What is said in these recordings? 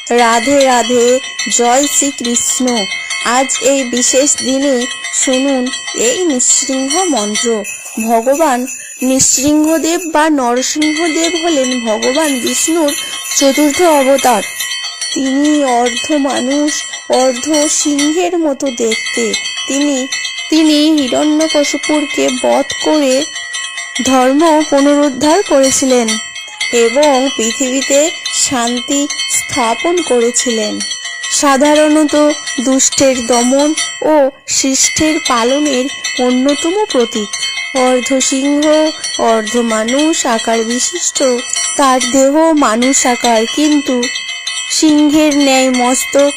রাধে রাধে, জয় শ্রীকৃষ্ণ। আজ এই বিশেষ দিনে শুনুন এই নৃসিংহ মন্ত্র। ভগবান নৃসিংহদেব বা নরসিংহদেব হলেন ভগবান বিষ্ণুর চতুর্থ অবতার। তিনি অর্ধ মানুষ অর্ধ সিংহের মতো দেখতে। তিনি হিরণ্যকশিপুরকে বধ করে ধর্ম পুনরুদ্ধার করেছিলেন এবং পৃথিবীতে শান্তি স্থাপন করেছিলেন। সাধারণত দুষ্টের দমন ও শিষ্টের পালনের অন্যতম প্রতীক। অর্ধ সিংহ অর্ধ মানুষ আকার বিশিষ্ট, তার দেহ মানুষ আকার কিন্তু সিংহের ন্যায় মস্তক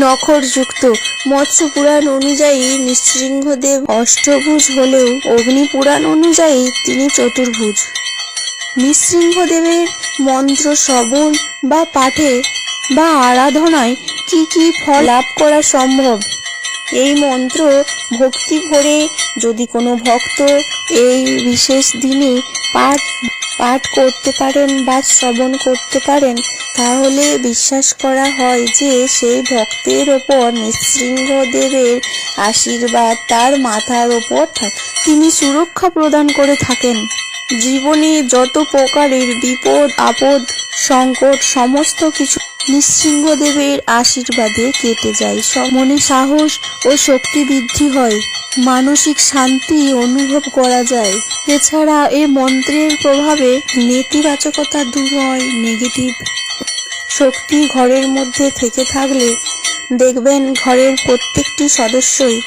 নখরযুক্ত। মৎস্য পুরাণ অনুযায়ী নৃসিংহদেব অষ্টভুজ হলেও অগ্নি পুরাণ অনুযায়ী তিনি চতুর্ভুজ। নৃসিংহদেবের মন্ত্র শ্রবণ বা পাঠে বা আরাধনায় কি কি ফল লাভ করা সম্ভব? এই মন্ত্র ভক্তি ভরে যদি কোনো ভক্ত এই বিশেষ দিনে পাঠ করতে পারেন বা শ্রবণ করতে পারেন, তাহলে বিশ্বাস করা হয় যে সেই ভক্তের ওপর নৃসিংহদেবের আশীর্বাদ তার মাথার ওপর থাকে। তিনি সুরক্ষা প্রদান করে থাকেন। জীবনে যত প্রকারের বিপদ আপদ সংকট সমস্ত কিছু নৃসিংহদেবের আশীর্বাদে কেটে যায়। মনে সাহস ও শক্তি বৃদ্ধি হয়, মানসিক শান্তি অনুভব করা যায়। এছাড়া এই মন্ত্রের প্রভাবে নেতিবাচকতা দূর হয়। নেগেটিভ শক্তি ঘরের মধ্যে থেকে থাকলে দেখবেন ঘরের প্রত্যেকটি সদস্যই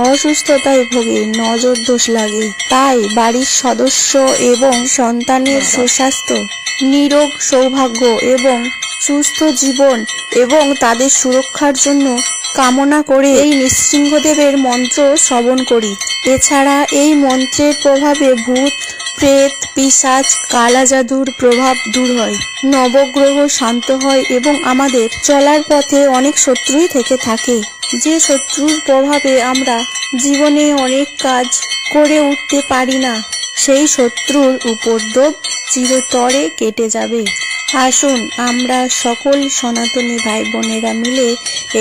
অসুস্থতায় ভোগে, নজর দোষ লাগে। তাই বাড়ির সদস্য এবং সন্তানের সুস্বাস্থ্য, নিরোগ সৌভাগ্য এবং সুস্থ জীবন এবং তাদের সুরক্ষার জন্য কামনা করে এই নৃসিংহদেবের মন্ত্র শ্রবণ করি। এছাড়া এই মন্ত্রের প্রভাবে ভূত প্রেত পিশাচ কালা জাদুর প্রভাব দূর হয়, নবগ্রহ শান্ত হয় এবং আমাদের চলার পথে অনেক শত্রুই থেকে থাকে। যে শত্রুর প্রভাবে আমরা জীবনে অনেক কাজ করে উঠতে পারি না, সেই শত্রুর উপদ্রব চিরতরে কেটে যাবে। আসুন আমরা সকল সনাতনী ভাই বোনেরা মিলে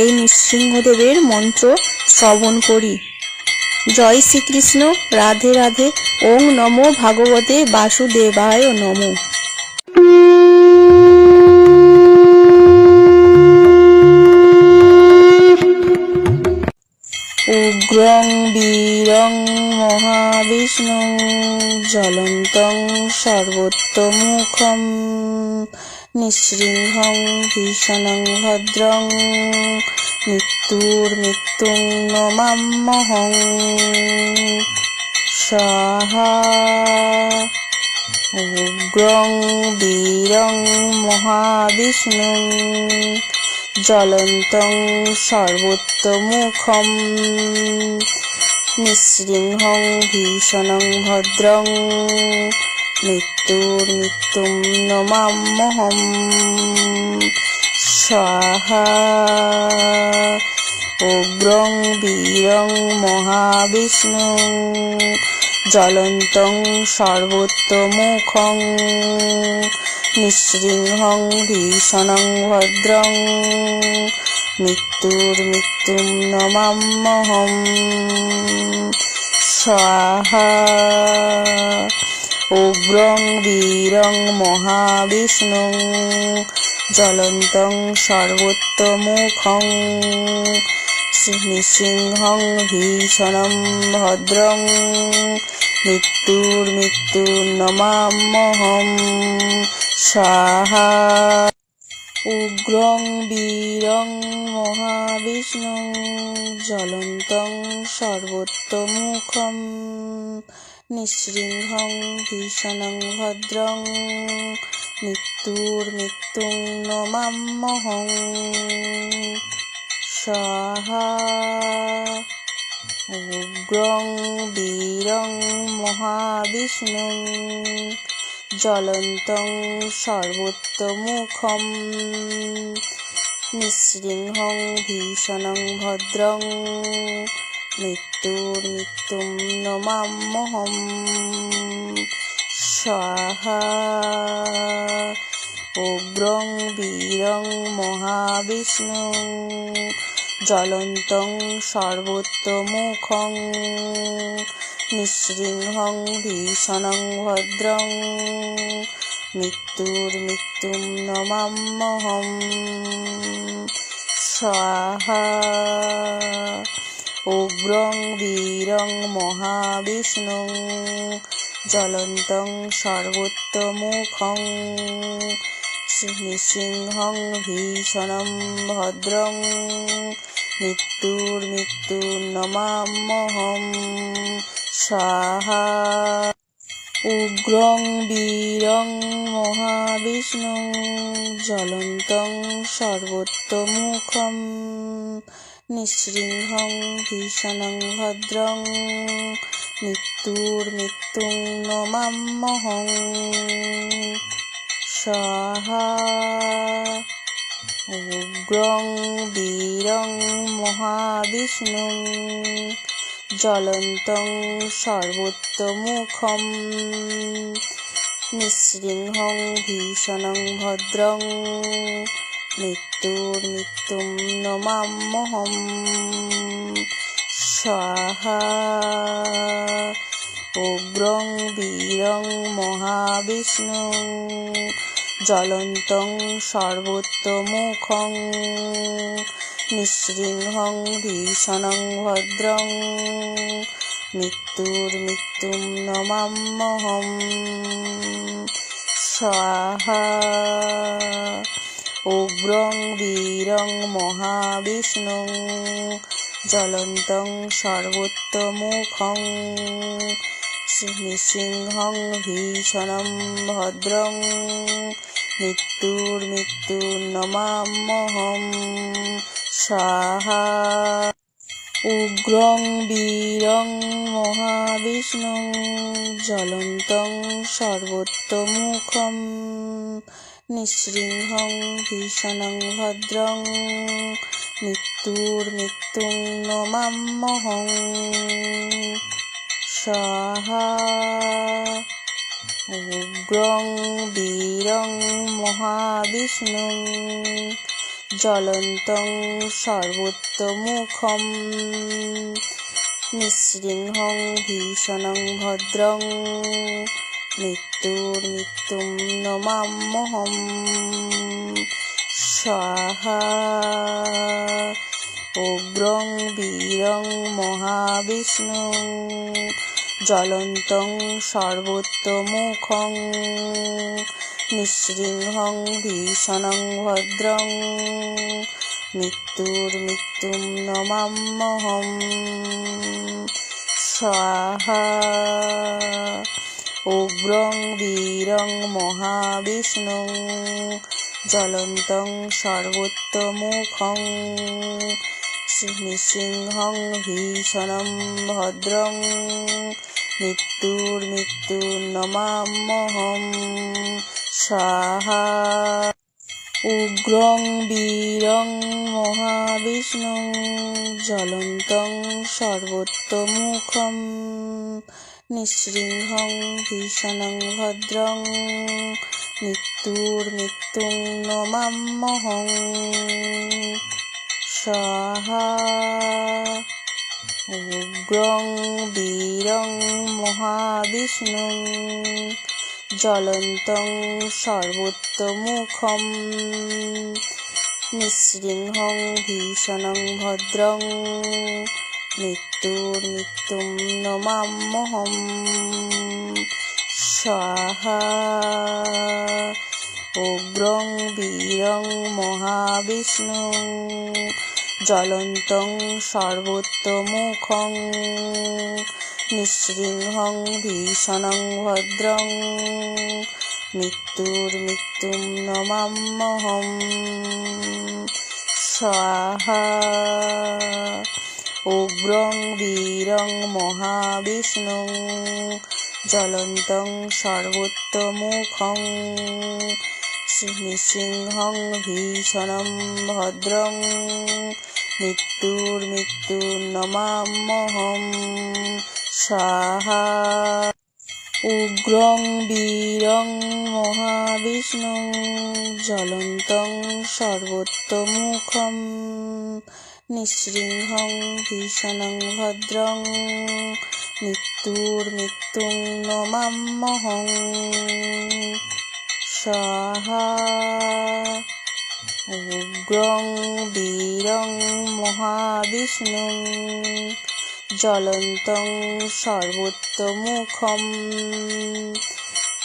এই নৃসিংহদেবের মন্ত্র শ্রবণ করি। জয় শ্রীকৃষ্ণ। রাধে রাধে। ওং নমো ভাগবতে বাসুদেবায় নমো। উগ্রং বীরং মহাবিষ্ণুং জ্বলন্तं সর্বোত্তমুখম নৃসিংহং ভীষণং ভদ্রং মৃত্যুর্মৃত্যুং নমাম্যহং স্বাহা। উগ্রং বীরং মহাবিষ্ণুং জ্বলন্तं সর্বোত্তমুখম নৃসিংহং ভীষণং ভদ্রং মৃত্যুর্মৃত্যুং নমাম্যহং স্বাহা। উগ্রং বীরং মহাবিষ্ণুং জ্বলন্तं সর্বোত্তমুখং নৃসিংহং ভীষণং ভদ্রং মৃত্যুর্মৃত্যুং নমাম্যহং স্বাহা। উগ্রং বীরং মহাবিষ্ণুং জ্বলন্तं সর্বোত্তমুখং নৃসিংহং ভীষণং ভদ্রং মৃত্যুর্মৃত্যুং নমাম্যহং স্বাহা। উগ্রং বীরং মহাবিষ্ণুং জ্বলন্तं সর্বোত্তমুখম নৃসিংহং ভীষণং ভদ্রং মৃত্যুর্মৃত্যুং নমাম্যহং স্বাহা। উগ্রং বীরং মহাবিষ্ণুং জ্বলন্तं সর্বোত্তমুখম নৃসিংহং ভীষণং ভদ্রং মৃত্যুর্মৃত্যুং নমাম্যহং স্বাহা। উগ্রং বীরং মহাবিষ্ণু জ্বলন্তং সর্বোত্তমুখং নৃসিংহং ভীষণং ভদ্রং মৃত্যুর্মৃত্যুম নমাম্যহম স্বাহা। উগ্রং বীরং মহাবিষ্ণু জ্বলন্তং সর্বোত্তমুখং নৃসিংহং ভীষণং ভদ্রং মৃত্যুর্মৃত্যুর্নমাম্যহম স্বাহা। উগ্রং বীরং মহাবিষ্ণু জ্বলন্তং সর্বোত্তমুখং নৃসিংহং ভীষণং ভদ্রং মৃত্যুর্মৃত্যুং নমাম্যহং স্বাহা। উগ্রং বীরং মহাবিষ্ণু জ্বলন্তং সর্বোত্তমুখং নৃসিংহং ভীষণং ভদ্রং মৃত্যুর্মৃত্যুম নমাম্যহম স্বাহা। উগ্রং বীরং মহাবিষ্ণু জ্বলন্তং সর্বোত্তমুখং নৃসিংহং ভীষণং ভদ্রং মৃত্যুর্মৃত্যুম নমাম্যহম স্বাহা। উগ্রং বীরং মহাবিষ্ণু জ্বলন্তং সর্বোত্তমুখং নৃসিংহং ভীষণং ভদ্রং মৃত্যুর্মৃত্যুর্নমাম্যহম স্বাহা। উগ্রং বীরং মহাবিষ্ণু জ্বলন্তং সর্বোত্তমুখং নৃসিংহং ভীষণং ভদ্রং মৃত্যুর্মৃত্যুং নমাম্যহং স্বাহা। উগ্রং বীরং মহাবিষ্ণু জ্বলন্তং সর্বোত্তমুখং নৃসিংহং ভীষণং ভদ্রং মৃত্যুর্মৃত্যুম নমাম্যহম স্বাহা। উগ্রং বীরং মহাবিষ্ণু জ্বলন্তং সর্বোত্তমুখং নৃসিংহং ভীষণং ভদ্রং মৃত্যুর্মৃত্যুম নমাম্যহম স্বাহা। উগ্রং বীরং মহাবিষ্ণু জ্বলন্তং সর্বোত্তমুখং নৃসিংহং ভীষণং ভদ্রং মৃত্যুর্মৃত্যুর্নমাম্যহম স্বাহা। উগ্রং বীরং মহাবিষ্ণু জ্বলন্তং সর্বোত্তমুখং নৃসিংহং ভীষণং ভদ্রং মৃত্যুর্মৃত্যুং নমাম্যহং স্বাহা। উগ্রং বীরং মহাবিষ্ণু জ্বলন্তং সর্বোত্তমুখং নৃসিংহং ভীষণং ভদ্রং মৃত্যুর্মৃত্যুম নমাম্যহম স্বাহা। উগ্রং বীরং মহাবিষ্ণু জ্বলন্তং সর্বোত্তমুখং নৃসিংহং ভীষণং ভদ্রং মৃত্যুর্মৃত্যুম নমাম্যহম স্বাহা। উগ্রং বীরং মহাবিষ্ণু জ্বলন্তং সর্বোত্তমুখং নৃসিংহং ভীষণং ভদ্রং মৃত্যুর্মৃত্যুর্নমাম্যহম স্বাহা। উগ্রং বীরং মহাবিষ্ণুং জ্বলন্तं সর্বোত্তমুখম নৃসিংহং ভীষণং ভদ্রং মৃত্যুর্মৃত্যুং নমাম্যহং স্বাহা। উগ্রং বীরং মহাবিষ্ণুং জ্বলন্तं সর্বোত্তমুখম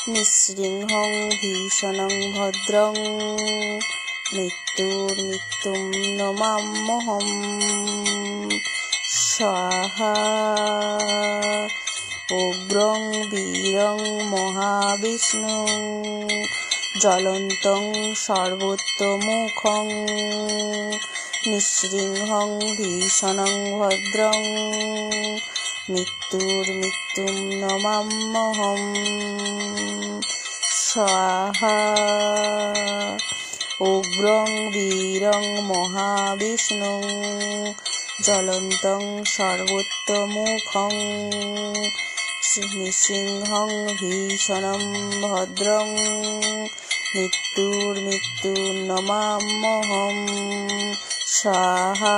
নৃসিংহং ভীষণং ভদ্রং মৃত্যুর্মৃত্যুং নমাম্যহং স্বাহা। উগ্রং বীরং মহাবিষ্ণুং জ্বলন্तं সর্বোত্তমুখং নৃসিংহং ভীষণং ভদ্রং মৃত্যুর্মৃত্যুং নমাম্যহং স্বাহা। উগ্রং বীরং মহাবিষ্ণুং জ্বলন্तं সর্বোত্তমুখং নৃসিংহং ভীষণং ভদ্রং মৃত্যুর্মৃত্যুং নমাম্যহং স্বাহা।